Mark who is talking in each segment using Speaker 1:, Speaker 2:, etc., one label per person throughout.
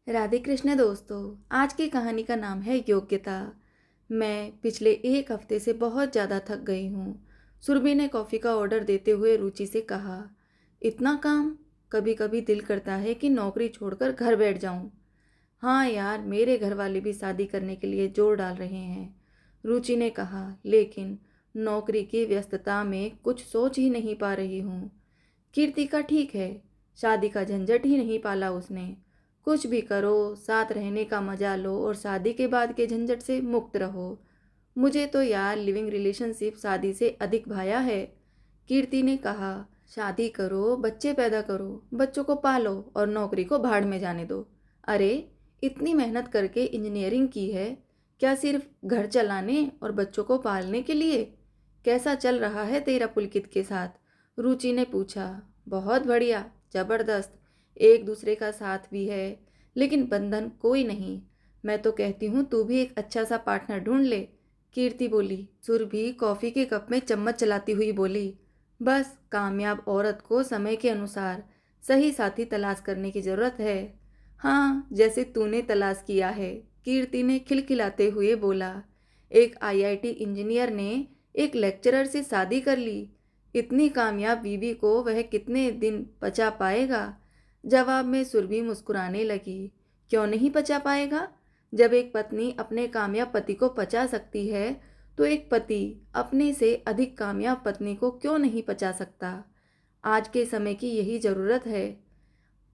Speaker 1: राधे कृष्ण दोस्तों। आज की कहानी का नाम है योग्यता। मैं पिछले एक हफ्ते से बहुत ज़्यादा थक गई हूँ। सुरभि ने कॉफ़ी का ऑर्डर देते हुए रुचि से कहा, इतना काम? कभी कभी दिल करता है कि नौकरी छोड़कर घर बैठ जाऊँ। हाँ यार, मेरे घर वाले भी शादी करने के लिए जोर डाल रहे हैं, रुचि ने कहा। लेकिन नौकरी की व्यस्तता में कुछ सोच ही नहीं पा रही हूँ। कीर्ति का ठीक है, शादी का झंझट ही नहीं पाला उसने। कुछ भी करो, साथ रहने का मजा लो और शादी के बाद के झंझट से मुक्त रहो। मुझे तो यार लिविंग रिलेशनशिप शादी से अधिक भाया है, कीर्ति ने कहा। शादी करो, बच्चे पैदा करो, बच्चों को पालो और नौकरी को भाड़ में जाने दो। अरे, इतनी मेहनत करके इंजीनियरिंग की है, क्या सिर्फ घर चलाने और बच्चों को पालने के लिए? कैसा चल रहा है तेरा पुलकित के साथ? रुचि ने पूछा। बहुत बढ़िया, जबरदस्त। एक दूसरे का साथ भी है, लेकिन बंधन कोई नहीं। मैं तो कहती हूँ तू भी एक अच्छा सा पार्टनर ढूंढ ले, कीर्ति बोली। सुरभि कॉफी के कप में चम्मच चलाती हुई बोली, बस कामयाब औरत को समय के अनुसार सही साथी तलाश करने की जरूरत है। हाँ, जैसे तूने तलाश किया है, कीर्ति ने खिलखिलाते हुए बोला। एक आईआईटी इंजीनियर ने एक लेक्चरर से शादी कर ली। इतनी कामयाब बीवी को वह कितने दिन पचा पाएगा? जवाब में सुरभि मुस्कुराने लगी। क्यों नहीं पचा पाएगा? जब एक पत्नी अपने कामयाब पति को पचा सकती है, तो एक पति अपने से अधिक कामयाब पत्नी को क्यों नहीं पचा सकता? आज के समय की यही जरूरत है,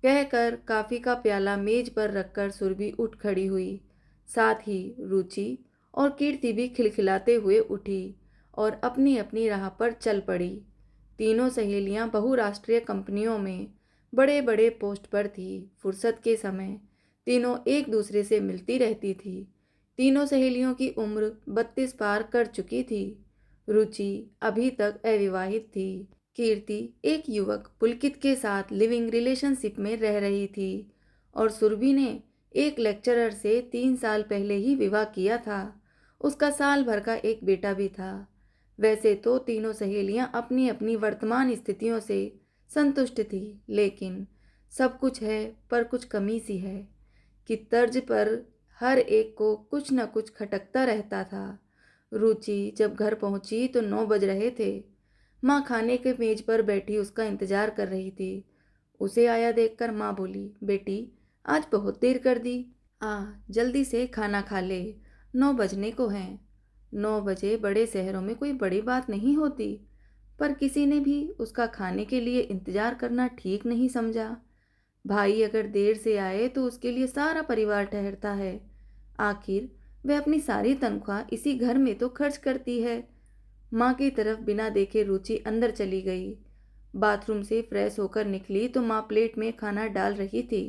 Speaker 1: कहकर काफी का प्याला मेज पर रखकर सुरभि उठ खड़ी हुई। साथ ही रुचि और कीर्ति भी खिलखिलाते हुए उठी और अपनी अपनी राह पर चल पड़ी। तीनों सहेलियां बहुराष्ट्रीय कंपनियों में बड़े बड़े पोस्ट पर थी। फुर्सत के समय तीनों एक दूसरे से मिलती रहती थी। तीनों सहेलियों की उम्र 32 पार कर चुकी थी। रुचि अभी तक अविवाहित थी। कीर्ति एक युवक पुलकित के साथ लिविंग रिलेशनशिप में रह रही थी और सुरभि ने एक लेक्चरर से 3 साल पहले ही विवाह किया था। उसका साल भर का एक बेटा भी था। वैसे तो तीनों सहेलियां अपनी अपनी वर्तमान स्थितियों से संतुष्ट थी, लेकिन सब कुछ है पर कुछ कमी सी है कि तर्ज पर हर एक को कुछ न कुछ खटकता रहता था। रुचि जब घर पहुंची तो 9 बज रहे थे। माँ खाने के मेज पर बैठी उसका इंतजार कर रही थी। उसे आया देखकर माँ बोली, बेटी आज बहुत देर कर दी, जल्दी से खाना खा ले, 9 बजने को हैं। 9 बजे बड़े शहरों में कोई बड़ी बात नहीं होती, पर किसी ने भी उसका खाने के लिए इंतजार करना ठीक नहीं समझा। भाई अगर देर से आए तो उसके लिए सारा परिवार ठहरता है। आखिर वह अपनी सारी तनख्वाह इसी घर में तो खर्च करती है। माँ की तरफ बिना देखे रुचि अंदर चली गई। बाथरूम से फ्रेश होकर निकली तो माँ प्लेट में खाना डाल रही थी।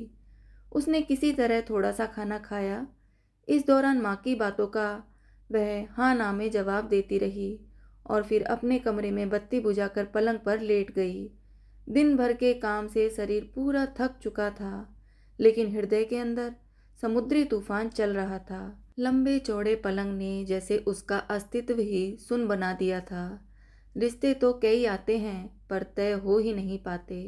Speaker 1: उसने किसी तरह थोड़ा सा खाना खाया। इस दौरान माँ की बातों का वह हाँ ना में जवाब देती रही और फिर अपने कमरे में बत्ती बुझाकर पलंग पर लेट गई। दिन भर के काम से शरीर पूरा थक चुका था, लेकिन हृदय के अंदर समुद्री तूफान चल रहा था। लंबे चौड़े पलंग ने जैसे उसका अस्तित्व ही सुन बना दिया था। रिश्ते तो कई आते हैं पर तय हो ही नहीं पाते,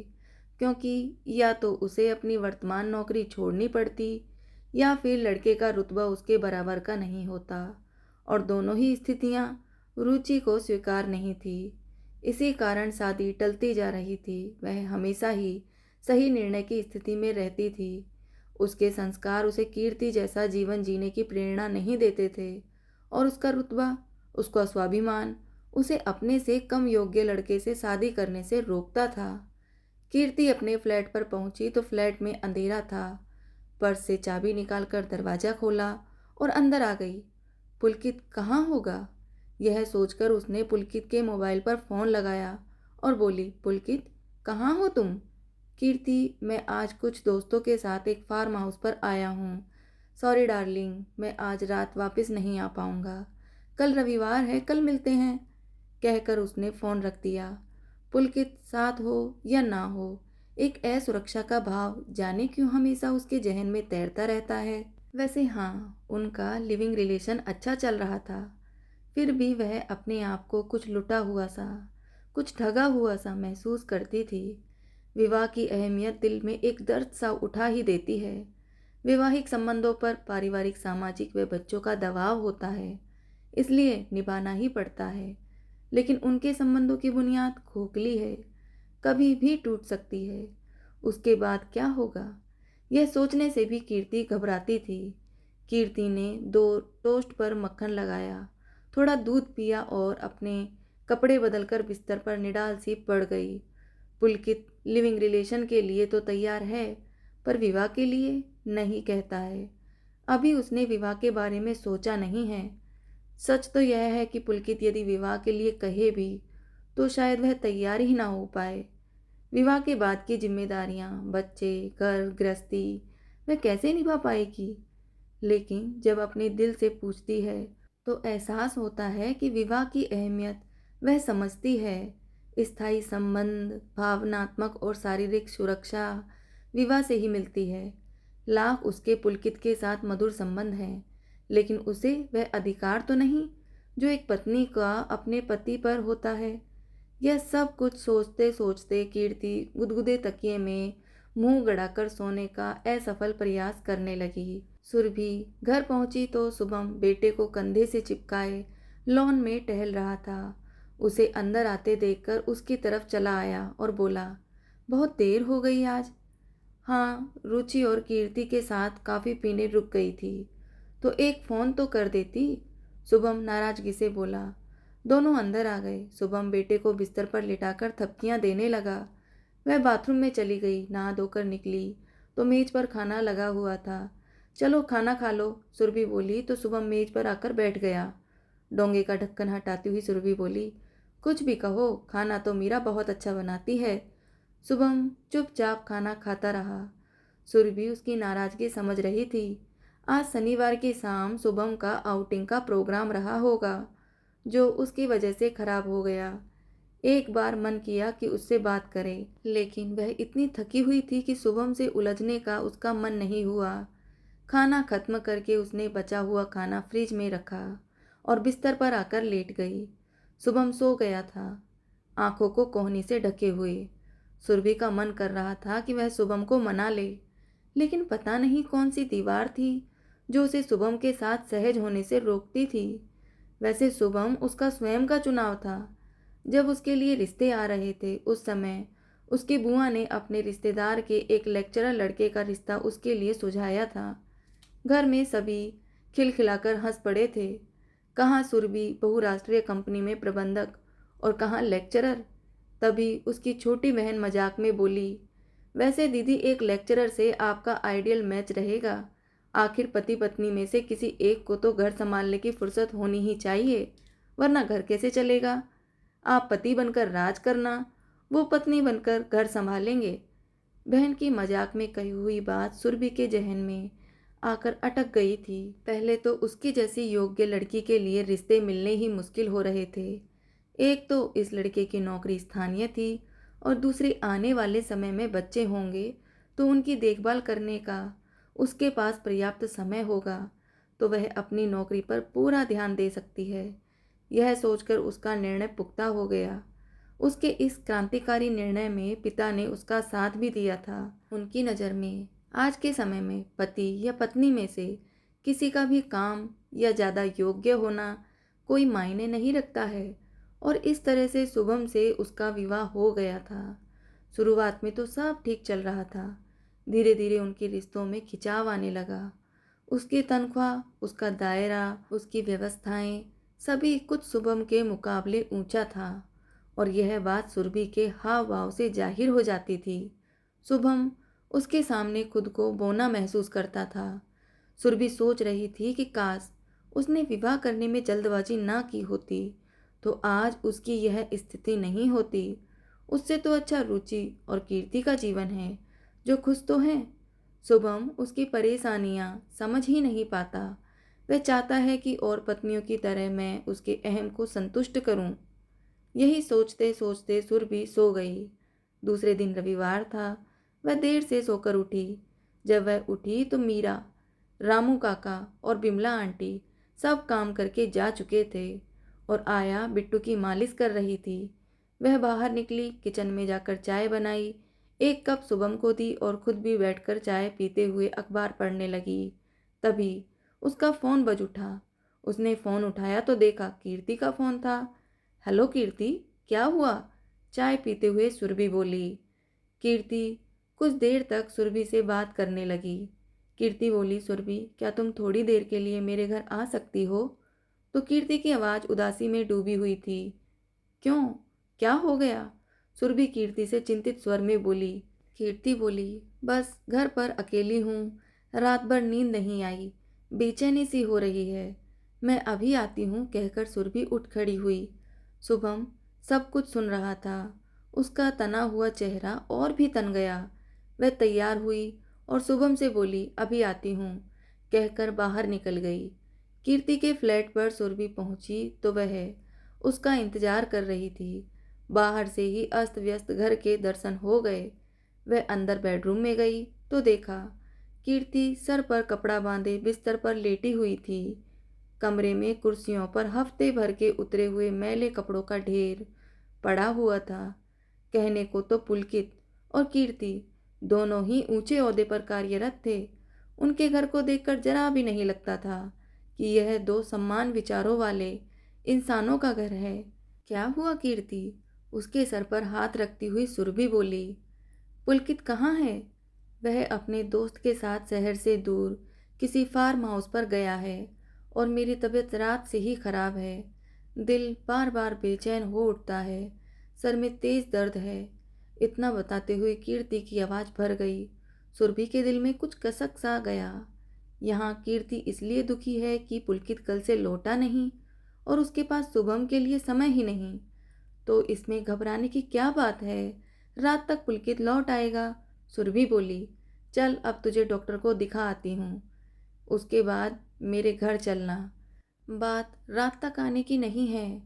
Speaker 1: क्योंकि या तो उसे अपनी वर्तमान नौकरी छोड़नी पड़ती या फिर लड़के का रुतबा उसके बराबर का नहीं होता, और दोनों ही स्थितियां रुचि को स्वीकार नहीं थी। इसी कारण शादी टलती जा रही थी। वह हमेशा ही सही निर्णय की स्थिति में रहती थी। उसके संस्कार उसे कीर्ति जैसा जीवन जीने की प्रेरणा नहीं देते थे, और उसका रुतबा, उसका स्वाभिमान उसे अपने से कम योग्य लड़के से शादी करने से रोकता था। कीर्ति अपने फ्लैट पर पहुंची तो फ्लैट में अंधेरा था। पर्स से चाबी निकालकर दरवाजा खोला और अंदर आ गई। पुलकित कहाँ होगा, यह सोचकर उसने पुलकित के मोबाइल पर फोन लगाया और बोली, पुलकित कहाँ हो तुम? कीर्ति, मैं आज कुछ दोस्तों के साथ एक फार्म हाउस पर आया हूँ। सॉरी डार्लिंग, मैं आज रात वापस नहीं आ पाऊंगा। कल रविवार है, कल मिलते हैं, कहकर उसने फोन रख दिया। पुलकित साथ हो या ना हो, एक असुरक्षा का भाव जाने क्यों हमेशा उसके जहन में तैरता रहता है। वैसे हाँ, उनका लिविंग रिलेशन अच्छा चल रहा था, फिर भी वह अपने आप को कुछ लुटा हुआ सा, कुछ ठगा हुआ सा महसूस करती थी। विवाह की अहमियत दिल में एक दर्द सा उठा ही देती है। वैवाहिक संबंधों पर पारिवारिक, सामाजिक व बच्चों का दबाव होता है, इसलिए निभाना ही पड़ता है। लेकिन उनके संबंधों की बुनियाद खोखली है, कभी भी टूट सकती है। उसके बाद क्या होगा, यह सोचने से भी कीर्ति घबराती थी। कीर्ति ने 2 टोस्ट पर मक्खन लगाया, थोड़ा दूध पिया और अपने कपड़े बदलकर बिस्तर पर निडाल सी पड़ गई। पुलकित लिविंग रिलेशन के लिए तो तैयार है, पर विवाह के लिए नहीं कहता है। अभी उसने विवाह के बारे में सोचा नहीं है। सच तो यह है कि पुलकित यदि विवाह के लिए कहे भी तो शायद वह तैयार ही ना हो पाए। विवाह के बाद की जिम्मेदारियां, बच्चे, घर गृहस्थी, वह कैसे निभा पाएगी। लेकिन जब अपने दिल से पूछती है तो एहसास होता है कि विवाह की अहमियत वह समझती है। स्थायी संबंध, भावनात्मक और शारीरिक सुरक्षा विवाह से ही मिलती है। लाख उसके पुलकित के साथ मधुर संबंध हैं, लेकिन उसे वह अधिकार तो नहीं जो एक पत्नी का अपने पति पर होता है। यह सब कुछ सोचते सोचते कीर्ति गुदगुदे तकिए में मुंह गड़ाकर सोने का असफल प्रयास करने लगी। सुरभि घर पहुंची तो शुभम बेटे को कंधे से चिपकाए लॉन में टहल रहा था। उसे अंदर आते देखकर उसकी तरफ चला आया और बोला, बहुत देर हो गई आज। हाँ, रुचि और कीर्ति के साथ काफ़ी पीने रुक गई थी, तो एक फ़ोन तो कर देती, शुभम नाराज़गी से बोला। दोनों अंदर आ गए। शुभम बेटे को बिस्तर पर लिटाकर थपकियां देने लगा। वह बाथरूम में चली गई, नहा धोकर निकली तो मेज पर खाना लगा हुआ था। चलो खाना खा लो, सुरभि बोली तो शुभम मेज पर आकर बैठ गया। डोंगे का ढक्कन हटाती हुई सुरभि बोली, कुछ भी कहो, खाना तो मीरा बहुत अच्छा बनाती है। शुभम चुपचाप खाना खाता रहा। सुरभि उसकी नाराजगी समझ रही थी। आज शनिवार की शाम शुभम का आउटिंग का प्रोग्राम रहा होगा, जो उसकी वजह से खराब हो गया। एक बार मन किया कि उससे बात करे, लेकिन वह इतनी थकी हुई थी कि शुभम से उलझने का उसका मन नहीं हुआ। खाना खत्म करके उसने बचा हुआ खाना फ्रिज में रखा और बिस्तर पर आकर लेट गई। शुभम सो गया था, आंखों को कोहनी से ढके हुए। सुरभि का मन कर रहा था कि वह शुभम को मना ले, लेकिन पता नहीं कौन सी दीवार थी जो उसे शुभम के साथ सहज होने से रोकती थी। वैसे शुभम उसका स्वयं का चुनाव था। जब उसके लिए रिश्ते आ रहे थे, उस समय उसकी बुआ ने अपने रिश्तेदार के एक लेक्चरर लड़के का रिश्ता उसके लिए सुझाया था। घर में सभी खिलखिलाकर हंस पड़े थे। कहाँ सुरभि बहुराष्ट्रीय कंपनी में प्रबंधक और कहाँ लेक्चरर। तभी उसकी छोटी बहन मजाक में बोली, वैसे दीदी एक लेक्चरर से आपका आइडियल मैच रहेगा। आखिर पति पत्नी में से किसी एक को तो घर संभालने की फुर्सत होनी ही चाहिए, वरना घर कैसे चलेगा। आप पति बनकर राज करना, वो पत्नी बनकर घर संभालेंगे। बहन की मजाक में कही हुई बात सुरभि के जहन में आकर अटक गई थी। पहले तो उसकी जैसी योग्य लड़की के लिए रिश्ते मिलने ही मुश्किल हो रहे थे। एक तो इस लड़के की नौकरी स्थानीय थी और दूसरी आने वाले समय में बच्चे होंगे तो उनकी देखभाल करने का उसके पास पर्याप्त समय होगा, तो वह अपनी नौकरी पर पूरा ध्यान दे सकती है। यह सोचकर उसका निर्णय पुख्ता हो गया। उसके इस क्रांतिकारी निर्णय में पिता ने उसका साथ भी दिया था। उनकी नज़र में आज के समय में पति या पत्नी में से किसी का भी काम या ज़्यादा योग्य होना कोई मायने नहीं रखता है, और इस तरह से शुभम से उसका विवाह हो गया था। शुरुआत में तो सब ठीक चल रहा था। धीरे धीरे उनके रिश्तों में खिंचाव आने लगा। उसकी तनख्वाह, उसका दायरा, उसकी व्यवस्थाएं, सभी कुछ शुभम के मुकाबले ऊंचा था, और यह बात सुरभि के हाव भाव से जाहिर हो जाती थी। शुभम उसके सामने खुद को बौना महसूस करता था। सुरभि सोच रही थी कि काश उसने विवाह करने में जल्दबाजी ना की होती तो आज उसकी यह स्थिति नहीं होती। उससे तो अच्छा रुचि और कीर्ति का जीवन है, जो खुश तो हैं। शुभम उसकी परेशानियां समझ ही नहीं पाता। वह चाहता है कि और पत्नियों की तरह मैं उसके अहम को संतुष्ट करूं। यही सोचते सोचते सुरभि सो गई। दूसरे दिन रविवार था। वह देर से सोकर उठी। जब वह उठी तो मीरा, रामू काका और बिमला आंटी सब काम करके जा चुके थे और आया बिट्टू की मालिश कर रही थी। वह बाहर निकली, किचन में जाकर चाय बनाई, एक कप शुभम को दी और खुद भी बैठकर चाय पीते हुए अखबार पढ़ने लगी। तभी उसका फ़ोन बज उठा। उसने फ़ोन उठाया तो देखा कीर्ति का फ़ोन था। हेलो कीर्ति, क्या हुआ? चाय पीते हुए सुरभि बोली। कीर्ति कुछ देर तक सुरभि से बात करने लगी। कीर्ति बोली, सुरभि क्या तुम थोड़ी देर के लिए मेरे घर आ सकती हो? तो कीर्ति की आवाज़ उदासी में डूबी हुई थी। क्यों? क्या हो गया? सुरभि कीर्ति से चिंतित स्वर में बोली। कीर्ति बोली, बस घर पर अकेली हूँ, रात भर नींद नहीं आई, बेचैनी सी हो रही है। मैं अभी आती हूँ कहकर सुरभि उठ खड़ी हुई। शुभम सब कुछ सुन रहा था। उसका तना हुआ चेहरा और भी तन गया। वह तैयार हुई और शुभम से बोली, अभी आती हूँ कहकर बाहर निकल गई। कीर्ति के फ्लैट पर सुरभि पहुंची तो वह उसका इंतजार कर रही थी। बाहर से ही अस्त व्यस्त घर के दर्शन हो गए। वह अंदर बेडरूम में गई तो देखा कीर्ति सर पर कपड़ा बांधे बिस्तर पर लेटी हुई थी। कमरे में कुर्सियों पर हफ्ते भर के उतरे हुए मैले कपड़ों का ढेर पड़ा हुआ था। कहने को तो पुलकित और कीर्ति दोनों ही ऊंचे ओहदे पर कार्यरत थे। उनके घर को देखकर जरा भी नहीं लगता था कि यह दो सम्मान विचारों वाले इंसानों का घर है। क्या हुआ कीर्ति? उसके सर पर हाथ रखती हुई सुरभि बोली। पुलकित कहाँ है? वह अपने दोस्त के साथ शहर से दूर किसी फार्म हाउस पर गया है और मेरी तबीयत रात से ही खराब है। दिल बार बार बेचैन हो उठता है, सर में तेज दर्द है। इतना बताते हुए कीर्ति की आवाज़ भर गई। सुरभि के दिल में कुछ कसक सा गया। यहाँ कीर्ति इसलिए दुखी है कि पुलकित कल से लौटा नहीं और उसके पास शुभम के लिए समय ही नहीं। तो इसमें घबराने की क्या बात है? रात तक पुलकित लौट आएगा। सुरभि बोली, चल अब तुझे डॉक्टर को दिखा आती हूँ, उसके बाद मेरे घर चलना। बात रात तक आने की नहीं है।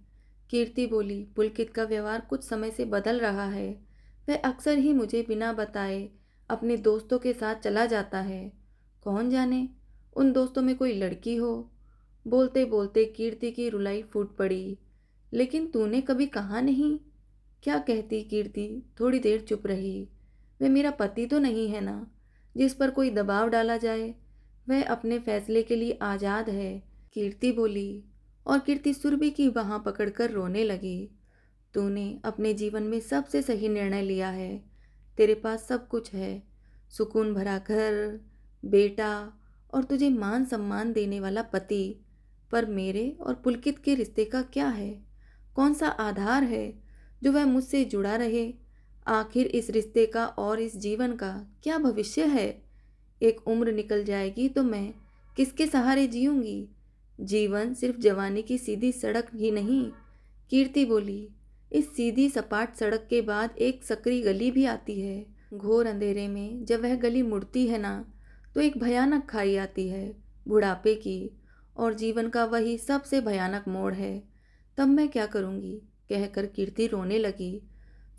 Speaker 1: कीर्ति बोली, पुलकित का व्यवहार कुछ समय से बदल रहा है। वह अक्सर ही मुझे बिना बताए अपने दोस्तों के साथ चला जाता है। कौन जाने उन दोस्तों में कोई लड़की हो। बोलते बोलते कीर्ति की रुलाई फूट पड़ी। लेकिन तूने कभी कहा नहीं। क्या कहती कीर्ति थोड़ी देर चुप रही। वह मेरा पति तो नहीं है ना, जिस पर कोई दबाव डाला जाए। वह अपने फैसले के लिए आज़ाद है। कीर्ति बोली और कीर्ति सुरभि की बाँह पकड़कर रोने लगी। तूने अपने जीवन में सबसे सही निर्णय लिया है। तेरे पास सब कुछ है, सुकून भरा घर, बेटा और तुझे मान सम्मान देने वाला पति। पर मेरे और पुलकित के रिश्ते का क्या है? कौन सा आधार है जो वह मुझसे जुड़ा रहे? आखिर इस रिश्ते का और इस जीवन का क्या भविष्य है? एक उम्र निकल जाएगी तो मैं किसके सहारे जीऊंगी? जीवन सिर्फ जवानी की सीधी सड़क ही नहीं। कीर्ति बोली, इस सीधी सपाट सड़क के बाद एक सकरी गली भी आती है। घोर अंधेरे में जब वह गली मुड़ती है ना, तो एक भयानक खाई आती है, बुढ़ापे की। और जीवन का वही सबसे भयानक मोड़ है। तब मैं क्या करूंगी? कहकर कीर्ति रोने लगी।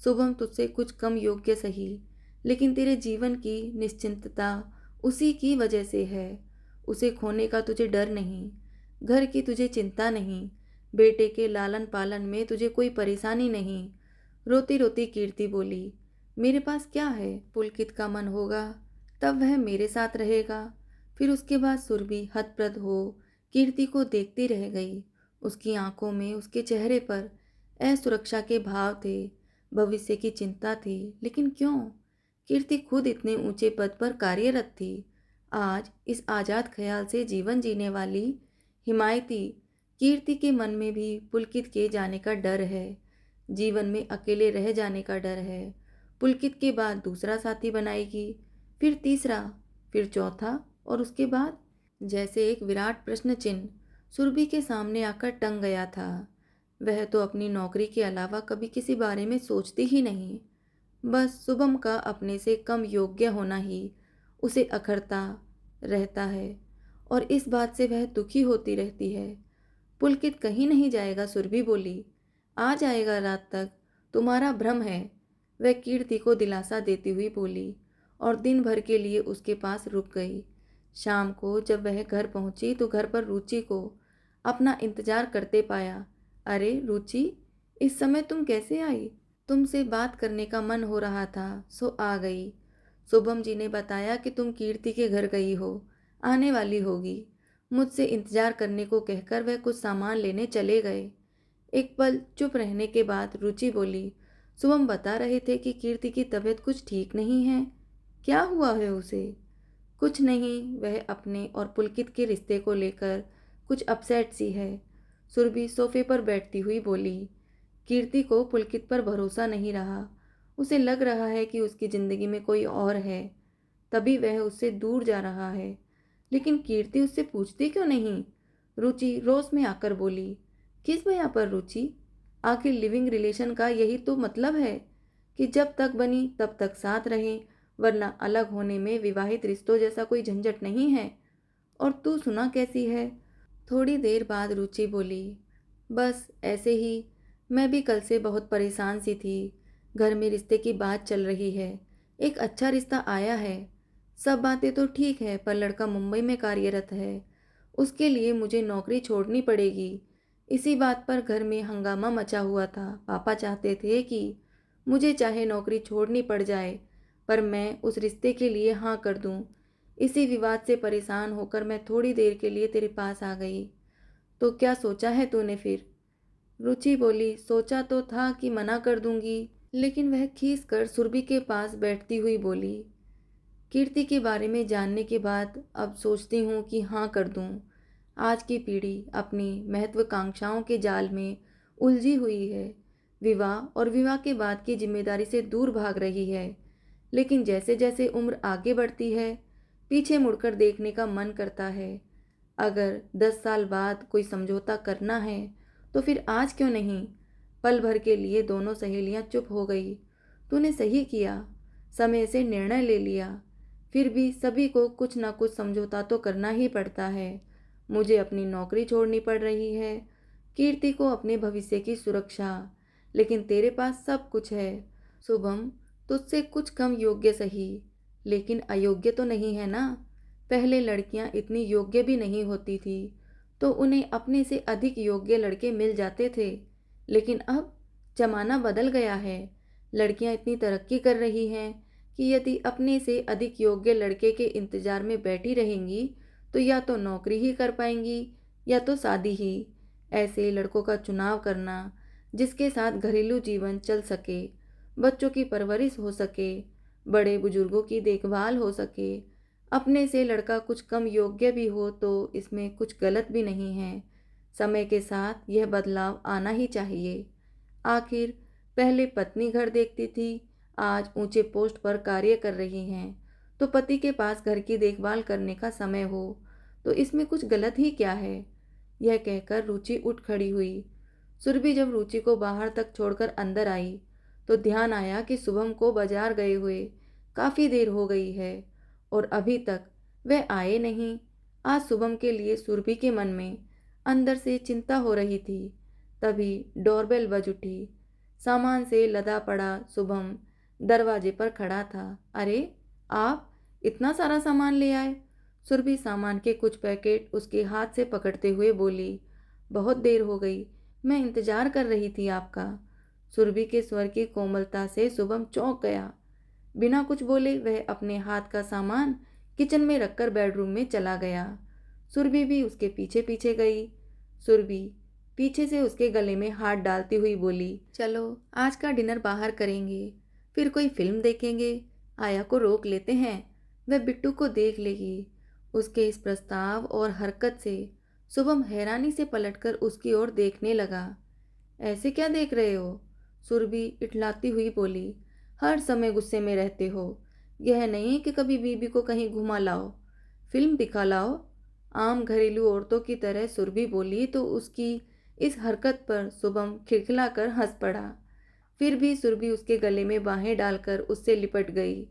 Speaker 1: शुभम तुझसे कुछ कम योग्य सही, लेकिन तेरे जीवन की निश्चिंतता उसी की वजह से है। उसे खोने का तुझे डर नहीं, घर की तुझे चिंता नहीं, बेटे के लालन पालन में तुझे कोई परेशानी नहीं। रोती रोती कीर्ति बोली, मेरे पास क्या है? पुलकित का मन होगा तब वह मेरे साथ रहेगा। फिर उसके बाद सुरभि हतप्रभ हो कीर्ति को देखती रह गई। उसकी आंखों में, उसके चेहरे पर असुरक्षा के भाव थे, भविष्य की चिंता थी। लेकिन क्यों? कीर्ति खुद इतने ऊंचे पद पर कार्यरत थी। आज इस आज़ाद ख्याल से जीवन जीने वाली हिमायती कीर्ति के मन में भी पुलकित के जाने का डर है। जीवन में अकेले रह जाने का डर है। पुलकित के बाद दूसरा साथी बनाएगी, फिर तीसरा, फिर चौथा और उसके बाद? जैसे एक विराट प्रश्न चिन्ह सुरभि के सामने आकर टंग गया था। वह तो अपनी नौकरी के अलावा कभी किसी बारे में सोचती ही नहीं। बस शुभम का अपने से कम योग्य होना ही उसे अखरता रहता है और इस बात से वह दुखी होती रहती है। पुलकित कहीं नहीं जाएगा, सुरभि बोली। आ जाएगा रात तक, तुम्हारा भ्रम है। वह कीर्ति को दिलासा देती हुई बोली और दिन भर के लिए उसके पास रुक गई। शाम को जब वह घर पहुंची तो घर पर रुचि को अपना इंतजार करते पाया। अरे रुचि, इस समय तुम कैसे आई? तुमसे बात करने का मन हो रहा था, सो आ गई। शुभम जी ने बताया कि तुम कीर्ति के घर गई हो, आने वाली होगी। मुझसे इंतजार करने को कहकर वह कुछ सामान लेने चले गए। एक पल चुप रहने के बाद रुचि बोली, शुभम बता रहे थे कि कीर्ति की तबीयत कुछ ठीक नहीं है। क्या हुआ है उसे? कुछ नहीं, वह अपने और पुलकित के रिश्ते को लेकर कुछ अपसेट सी है। सुरभि सोफे पर बैठती हुई बोली। कीर्ति को पुलकित पर भरोसा नहीं रहा। उसे लग रहा है कि उसकी जिंदगी में कोई और है, तभी वह उससे दूर जा रहा है। लेकिन कीर्ति उससे पूछती क्यों नहीं? रुचि रोष में आकर बोली। किस भैया पर रुचि? आखिर लिविंग रिलेशन का यही तो मतलब है कि जब तक बनी तब तक साथ रहें, वरना अलग होने में विवाहित रिश्तों जैसा कोई झंझट नहीं है। और तू सुना कैसी है? थोड़ी देर बाद रुचि बोली, बस ऐसे ही। मैं भी कल से बहुत परेशान सी थी। घर में रिश्ते की बात चल रही है, एक अच्छा रिश्ता आया है। सब बातें तो ठीक है, पर लड़का मुंबई में कार्यरत है। उसके लिए मुझे नौकरी छोड़नी पड़ेगी। इसी बात पर घर में हंगामा मचा हुआ था। पापा चाहते थे कि मुझे चाहे नौकरी छोड़नी पड़ जाए, पर मैं उस रिश्ते के लिए हाँ कर दूं। इसी विवाद से परेशान होकर मैं थोड़ी देर के लिए तेरे पास आ गई। तो क्या सोचा है तूने फिर? रुचि बोली, सोचा तो था कि मना कर दूंगी, लेकिन वह खींच कर सुरभि के पास बैठती हुई बोली, कीर्ति के बारे में जानने के बाद अब सोचती हूँ कि हाँ कर दूँ। आज की पीढ़ी अपनी महत्वाकांक्षाओं के जाल में उलझी हुई है। विवाह और विवाह के बाद की जिम्मेदारी से दूर भाग रही है। लेकिन जैसे जैसे उम्र आगे बढ़ती है, पीछे मुड़कर देखने का मन करता है। अगर 10 साल बाद कोई समझौता करना है, तो फिर आज क्यों नहीं? पल भर के लिए दोनों सहेलियां चुप हो गई। तूने सही किया, समय से निर्णय ले लिया। फिर भी सभी को कुछ ना कुछ समझौता तो करना ही पड़ता है। मुझे अपनी नौकरी छोड़नी पड़ रही है, कीर्ति को अपने भविष्य की सुरक्षा। लेकिन तेरे पास सब कुछ है शुभम, तुझसे कुछ कम योग्य सही, लेकिन अयोग्य तो नहीं है ना। पहले लड़कियां इतनी योग्य भी नहीं होती थी, तो उन्हें अपने से अधिक योग्य लड़के मिल जाते थे। लेकिन अब जमाना बदल गया है। लड़कियां इतनी तरक्की कर रही हैं कि यदि अपने से अधिक योग्य लड़के के इंतजार में बैठी रहेंगी, तो या तो नौकरी ही कर पाएंगी या तो शादी ही। ऐसे लड़कों का चुनाव करना जिसके साथ घरेलू जीवन चल सके, बच्चों की परवरिश हो सके, बड़े बुजुर्गों की देखभाल हो सके, अपने से लड़का कुछ कम योग्य भी हो तो इसमें कुछ गलत भी नहीं है। समय के साथ यह बदलाव आना ही चाहिए। आखिर पहले पत्नी घर देखती थी, आज ऊंचे पोस्ट पर कार्य कर रही हैं, तो पति के पास घर की देखभाल करने का समय हो, तो इसमें कुछ गलत ही क्या है? यह कहकर रुचि उठ खड़ी हुई। सुरभि जब रुचि को बाहर तक छोड़कर अंदर आई, तो ध्यान आया कि शुभम को बाजार गए हुए काफी देर हो गई है और अभी तक वह आए नहीं। आज शुभम के लिए सुरभि के मन में अंदर से चिंता हो रही थी। तभी डोरबेल बज उठी। सामान से लदा पड़ा शुभम दरवाजे पर खड़ा था। अरे, आप इतना सारा सामान ले आए? सुरभि सामान के कुछ पैकेट उसके हाथ से पकड़ते हुए बोली, बहुत देर हो गई, मैं इंतजार कर रही थी आपका। सुरभि के स्वर की कोमलता से शुभम चौंक गया। बिना कुछ बोले वह अपने हाथ का सामान किचन में रखकर बेडरूम में चला गया। सुरभि भी उसके पीछे पीछे गई। सुरभि पीछे से उसके गले में हाथ डालती हुई बोली, चलो आज का डिनर बाहर करेंगे, फिर कोई फिल्म देखेंगे। आया को रोक लेते हैं, वह बिट्टू को देख लेगी। उसके इस प्रस्ताव और हरकत से शुभम हैरानी से पलटकर उसकी ओर देखने लगा। ऐसे क्या देख रहे हो? सुरभि इठलाती हुई बोली, हर समय गुस्से में रहते हो। यह नहीं कि कभी बीबी को कहीं घुमा लाओ, फिल्म दिखा लाओ। आम घरेलू औरतों की तरह सुरभि बोली तो उसकी इस हरकत पर शुभम खिलखिलाकर हंस पड़ा। फिर भी सुरभि उसके गले में बाहें डालकर उससे लिपट गई।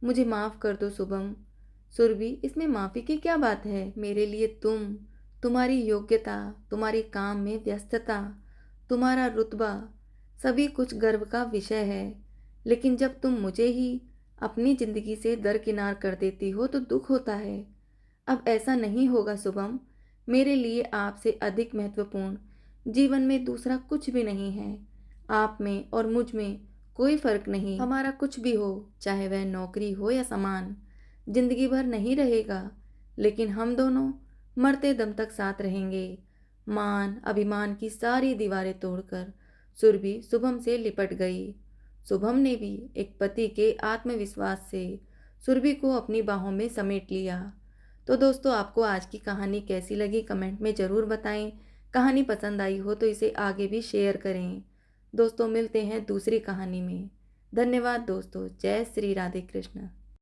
Speaker 1: मुझे माफ कर दो शुभम। सुरभि, इसमें माफी की क्या बात है? मेरे लिए तुम्हारी योग्यता, तुम्हारी काम में व्यस्तता, तुम्हारा रुतबा, सभी कुछ गर्व का विषय है। लेकिन जब तुम मुझे ही अपनी जिंदगी से दरकिनार कर देती हो तो दुख होता है। अब ऐसा नहीं होगा शुभम। मेरे लिए आपसे अधिक महत्वपूर्ण जीवन में दूसरा कुछ भी नहीं है। आप में और मुझ में कोई फर्क नहीं, हमारा कुछ भी हो, चाहे वह नौकरी हो या सामान, जिंदगी भर नहीं रहेगा, लेकिन हम दोनों मरते दम तक साथ रहेंगे। मान अभिमान की सारी दीवारें तोड़कर सुरभि शुभम से लिपट गई। शुभम ने भी एक पति के आत्मविश्वास से सुरभि को अपनी बाहों में समेट लिया। तो दोस्तों, आपको आज की कहानी कैसी लगी कमेंट में ज़रूर बताएं। कहानी पसंद आई हो तो इसे आगे भी शेयर करें। दोस्तों, मिलते हैं दूसरी कहानी में। धन्यवाद दोस्तों। जय श्री राधे कृष्ण।